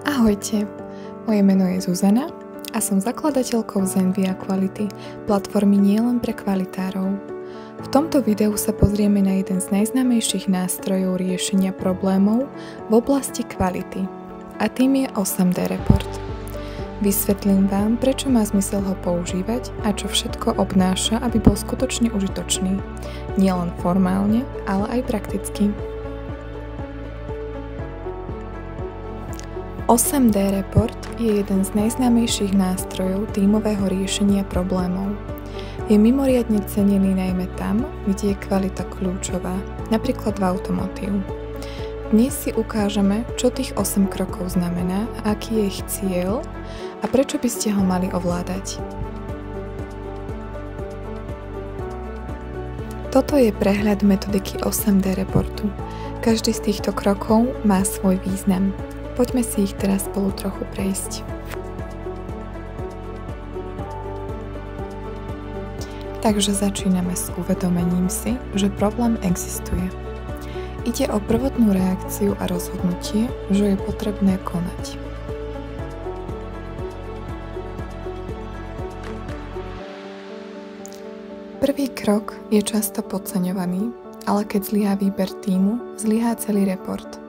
Ahojte, moje meno je Zuzana a som zakladateľkou Zenvia Quality, platformy nielen pre kvalitárov. V tomto videu sa pozrieme na jeden z najznámejších nástrojov riešenia problémov v oblasti kvality a tým je 8D Report. Vysvetlím vám, prečo má zmysel ho používať a čo všetko obnáša, aby bol skutočne užitočný, nielen formálne, ale aj prakticky. 8D Report je jeden z najznámejších nástrojov tímového riešenia problémov. Je mimoriadne cenený najmä tam, kde je kvalita kľúčová, napríklad v automotív. Dnes si ukážeme, čo tých 8 krokov znamená, aký je ich cieľ a prečo by ste ho mali ovládať. Toto je prehľad metodiky 8D Reportu. Každý z týchto krokov má svoj význam. Poďme si ich teraz spolu trochu prejsť. Takže začíname s uvedomením si, že problém existuje. Ide o prvotnú reakciu a rozhodnutie, že je potrebné konať. Prvý krok je často podceňovaný, ale keď zlyhá výber tímu, zlyhá celý report.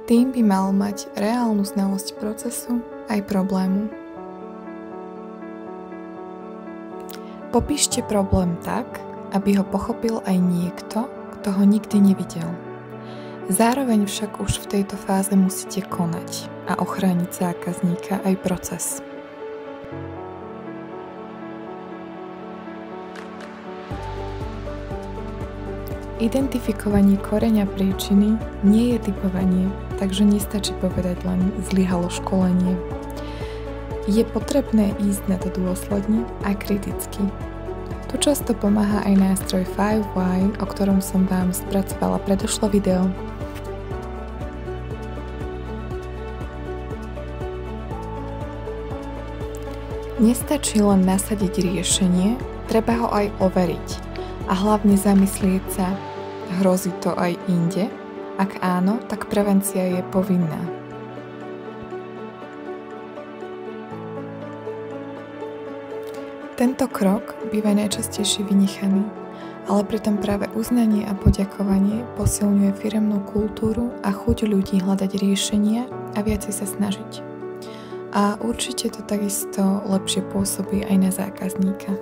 Tím by mal mať reálnu znalosť procesu aj problému. Popíšte problém tak, aby ho pochopil aj niekto, kto ho nikdy nevidel. Zároveň však už v tejto fáze musíte konať a ochrániť zákazníka aj proces. Identifikovanie koreňa príčiny nie je typovanie, takže nestačí povedať len zlyhalo školenie. Je potrebné ísť na to dôsledne a kriticky. Tu často pomáha aj nástroj 5Why, o ktorom som vám spracovala predošlo video. Nestačí len nasadiť riešenie, treba ho aj overiť a hlavne zamyslieť sa, hrozí to aj inde? Ak áno, tak prevencia je povinná. Tento krok býva najčastejšie vynechaný, ale pritom práve uznanie a poďakovanie posilňuje firemnú kultúru a chuť ľudí hľadať riešenia a viacej sa snažiť. A určite to takisto lepšie pôsobí aj na zákazníka.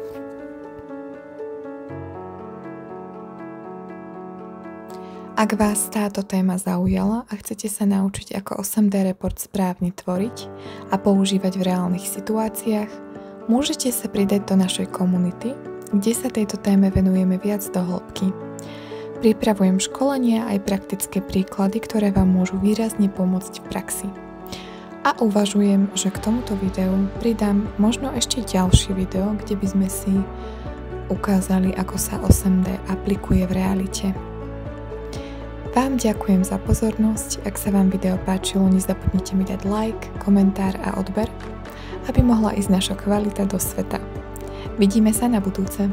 Ak vás táto téma zaujala a chcete sa naučiť, ako 8D Report správne tvoriť a používať v reálnych situáciách, môžete sa pridať do našej komunity, kde sa tejto téme venujeme viac do hĺbky. Pripravujem školenia aj praktické príklady, ktoré vám môžu výrazne pomôcť v praxi. A uvažujem, že k tomuto videu pridám možno ešte ďalšie video, kde by sme si ukázali, ako sa 8D aplikuje v realite. Vám ďakujem za pozornosť, ak sa vám video páčilo, nezabudnite mi dať like, komentár a odber, aby mohla ísť naša kvalita do sveta. Vidíme sa na budúce.